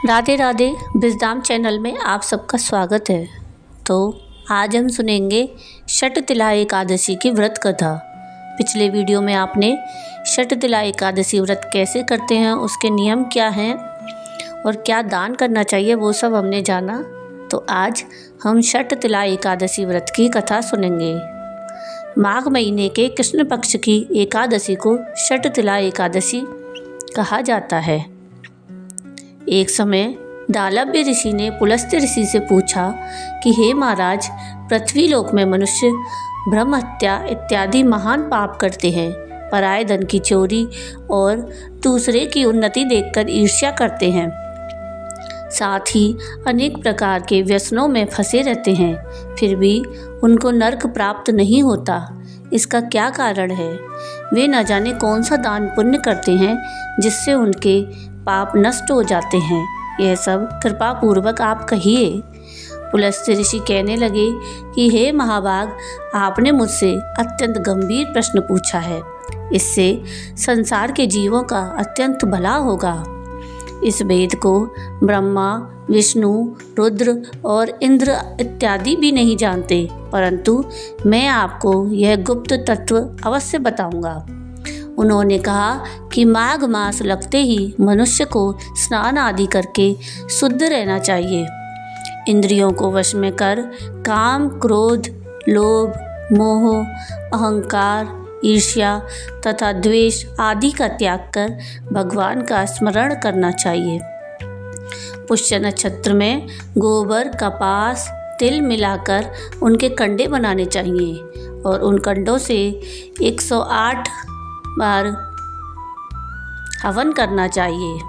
Radhe Radhe बिजदाम channel में आप सबका स्वागत है। तो आज हम सुनेंगे षटतिला एकादशी की व्रत कथा। पिछले वीडियो में आपने षटतिला एकादशी व्रत कैसे करते हैं, उसके नियम क्या हैं और क्या दान करना चाहिए, वो सब हमने जाना। तो आज हम षटतिला एकादशी व्रत की कथा सुनेंगे। माघ महीने के कृष्ण पक्ष की एकादशी को षटतिला एकादशी कहा जाता है। एक समय दालव्य ऋषि ने पुलस्त्य ऋषि से पूछा कि हे महाराज, पृथ्वी लोक में मनुष्य ब्रह्म हत्या इत्यादि महान पाप करते हैं, पराये धन की चोरी और दूसरे की उन्नति देखकर ईर्ष्या करते हैं, साथ ही अनेक प्रकार के व्यसनों में फंसे रहते हैं, फिर भी उनको नरक प्राप्त नहीं होता। इसका क्या कारण है? वे न जाने कौन सा दान पुण्य करते हैं जिससे उनके पाप नष्ट हो जाते हैं। यह सब कृपा पूर्वक आप कहिए। पुलस्त्य ऋषि कहने लगे कि हे महाभाग, आपने मुझसे अत्यंत गंभीर प्रश्न पूछा है। इससे संसार के जीवों का अत्यंत भला होगा। इस वेद को ब्रह्मा, विष्णु, रुद्र और इंद्र इत्यादि भी नहीं जानते, परंतु मैं आपको यह गुप्त तत्व अवश्य बताऊंगा। उन्होंने कहा कि माघ मास लगते ही मनुष्य को स्नान आदि करके शुद्ध रहना चाहिए। इंद्रियों को वश में कर काम, क्रोध, लोभ, मोह, अहंकार, ईर्ष्या तथा द्वेष आदि का त्याग कर भगवान का स्मरण करना चाहिए। पुष्य नक्षत्र में गोबर, कपास, तिल मिलाकर उनके कंडे बनाने चाहिए और उन कंडों से 108 बार हवन करना चाहिए।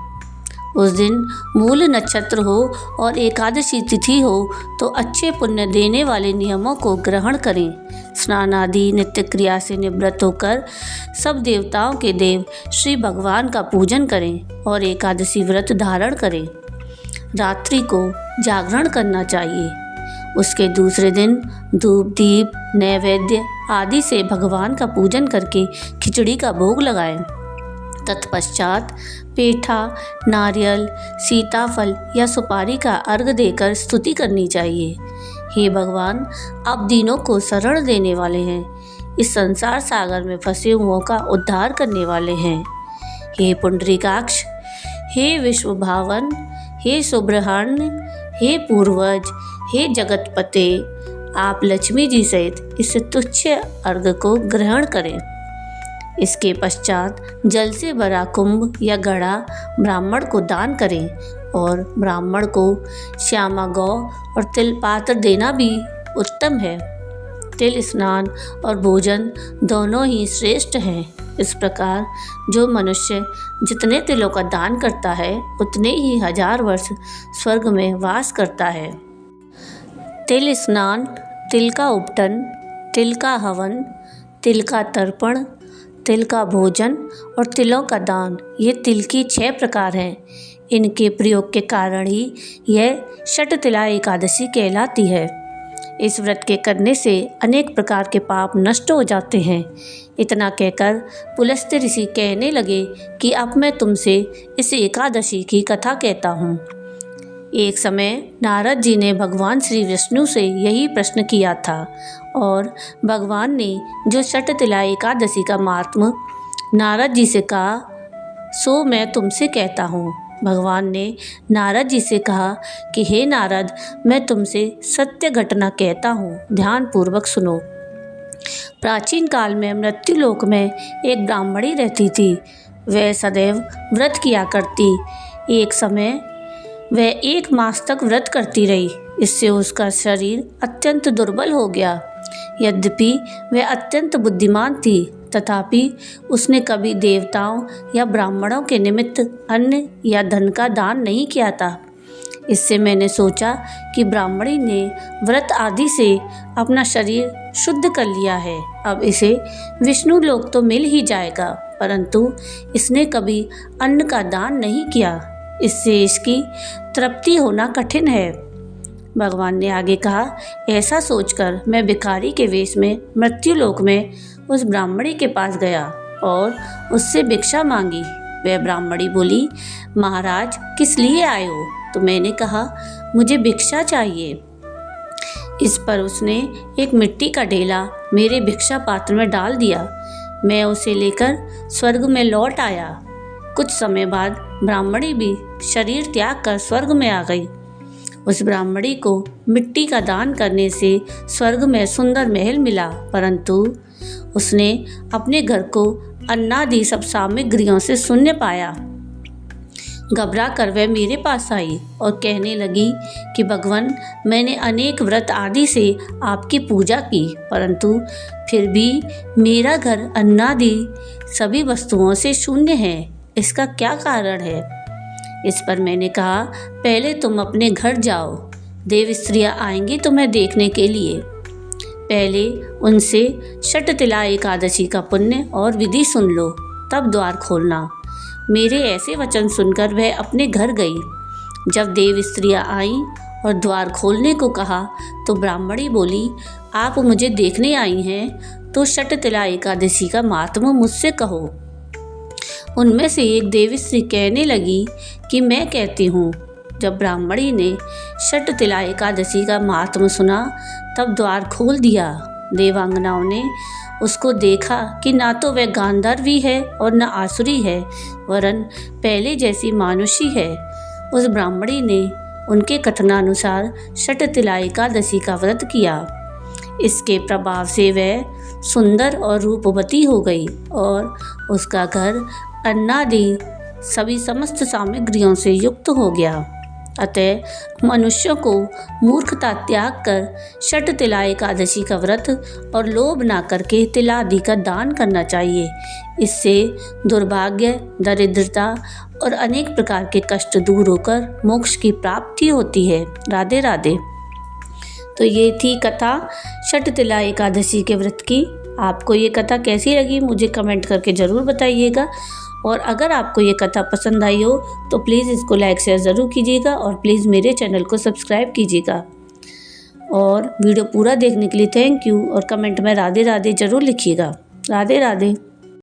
उस दिन मूल नक्षत्र हो और एकादशी तिथि हो तो अच्छे पुण्य देने वाले नियमों को ग्रहण करें। स्नान आदि नित्य क्रिया से निवृत्त होकर सब देवताओं के देव श्री भगवान का पूजन करें और एकादशी व्रत धारण करें। रात्रि को जागरण करना चाहिए। उसके दूसरे दिन धूप, दीप, नैवेद्य आदि से भगवान का पूजन करके खिचड़ी का भोग लगाएं। तत्पश्चात पेठा, नारियल, सीताफल या सुपारी का अर्घ देकर स्तुति करनी चाहिए। हे भगवान, आप दीनों को शरण देने वाले हैं, इस संसार सागर में फंसे हुओं का उद्धार करने वाले हैं। हे पुंडरीकाक्ष, हे विश्वभावन, हे सुब्रह्मण्य, हे पूर्वज, हे जगतपते, आप लक्ष्मी जी सहित इस तुच्छ अर्घ को ग्रहण करें। इसके पश्चात जल से भरा कुंभ या घड़ा ब्राह्मण को दान करें और ब्राह्मण को श्यामा गौ और तिल पात्र देना भी उत्तम है। तिल स्नान और भोजन दोनों ही श्रेष्ठ हैं। इस प्रकार जो मनुष्य जितने तिलों का दान करता है उतने ही 1000 वर्ष स्वर्ग में वास करता है। तिल स्नान, तिल का उपटन, तिल का हवन, तिल का तर्पण, तिल का भोजन और तिलों का दान, ये तिल की 6 प्रकार हैं। इनके प्रयोग के कारण ही यह षटतिला एकादशी कहलाती है। इस व्रत के करने से अनेक प्रकार के पाप नष्ट हो जाते हैं। इतना कहकर पुलस्त्य ऋषि कहने लगे कि अब मैं तुमसे इस एकादशी की कथा कहता हूँ। एक समय नारद जी ने भगवान श्री विष्णु से यही प्रश्न किया था और भगवान ने जो षटतिला एकादशी का महात्म्य नारद जी से कहा, सो मैं तुमसे कहता हूँ। भगवान ने नारद जी से कहा कि हे नारद, मैं तुमसे सत्य घटना कहता हूँ, ध्यान पूर्वक सुनो। प्राचीन काल में मृत्युलोक में एक ब्राह्मणी रहती थी। वह सदैव व्रत किया करती। एक समय वह 1 मास तक व्रत करती रही। इससे उसका शरीर अत्यंत दुर्बल हो गया। यद्यपि वह अत्यंत बुद्धिमान थी, तथापि उसने कभी देवताओं या ब्राह्मणों के निमित्त अन्न या धन का दान नहीं किया था। इससे मैंने सोचा कि ब्राह्मणी ने व्रत आदि से अपना शरीर शुद्ध कर लिया है, अब इसे विष्णु लोक तो मिल ही जाएगा, परंतु इसने कभी अन्न का दान नहीं किया। इससे इसकी तृप्ति होना कठिन है। भगवान ने आगे कहा, ऐसा सोचकर मैं भिखारी के वेश में मृत्युलोक में उस ब्राह्मणी के पास गया और उससे भिक्षा मांगी। वह ब्राह्मणी बोली, महाराज किस लिए आए हो? तो मैंने कहा, मुझे भिक्षा चाहिए। इस पर उसने एक मिट्टी का ढेला मेरे भिक्षा पात्र में डाल दिया। मैं उसे लेकर स्वर्ग में लौट आया। कुछ समय बाद ब्राह्मणी भी शरीर त्याग कर स्वर्ग में आ गई। उस ब्राह्मणी को मिट्टी का दान करने से स्वर्ग में सुंदर महल मिला, परंतु उसने अपने घर को अन्नादि सब सामग्रियों से शून्य पाया। घबरा कर वह मेरे पास आई और कहने लगी कि भगवान, मैंने अनेक व्रत आदि से आपकी पूजा की, परंतु फिर भी मेरा घर अन्नादि सभी वस्तुओं से शून्य है। इसका क्या कारण है? इस पर मैंने कहा, पहले तुम अपने घर जाओ, देव स्त्रियाँ आएंगी तुम्हें देखने के लिए। पहले उनसे षटतिला एकादशी का पुण्य और विधि सुन लो, तब द्वार खोलना। मेरे ऐसे वचन सुनकर वह अपने घर गई। जब देव स्त्रियाँ आईं और द्वार खोलने को कहा तो ब्राह्मणी बोली, आप मुझे देखने आई हैं तो षटतिला एकादशी का महात्म्य मुझसे कहो। उनमें से एक देवस्त्री कहने लगी कि मैं कहती हूँ। जब ब्राह्मणी ने षटतिला एकादशी का महात्म्य सुना तब द्वार खोल दिया। देवांगनाओं ने उसको देखा कि ना तो वह गांधर्वी है और न आसुरी है, वरन पहले जैसी मानुषी है। उस ब्राह्मणी ने उनके कथनानुसार षटतिला एकादशी का व्रत किया। इसके प्रभाव से वह सुंदर और रूपवती हो गई और उसका घर अन्नादि सभी समस्त सामग्रियों से युक्त हो गया। अतः मनुष्यों को मूर्खता त्याग कर षटतिला एकादशी का व्रत और लोभ ना करके तिलादि का दान करना चाहिए। इससे दुर्भाग्य, दरिद्रता और अनेक प्रकार के कष्ट दूर होकर मोक्ष की प्राप्ति होती है। राधे राधे। तो ये थी कथा षटतिला एकादशी के व्रत की। आपको ये कथा कैसी लगी मुझे कमेंट करके ज़रूर बताइएगा। और अगर आपको ये कथा पसंद आई हो तो प्लीज़ इसको लाइक शेयर ज़रूर कीजिएगा और प्लीज़ मेरे चैनल को सब्सक्राइब कीजिएगा। और वीडियो पूरा देखने के लिए थैंक यू और कमेंट में राधे राधे ज़रूर लिखिएगा। राधे राधे।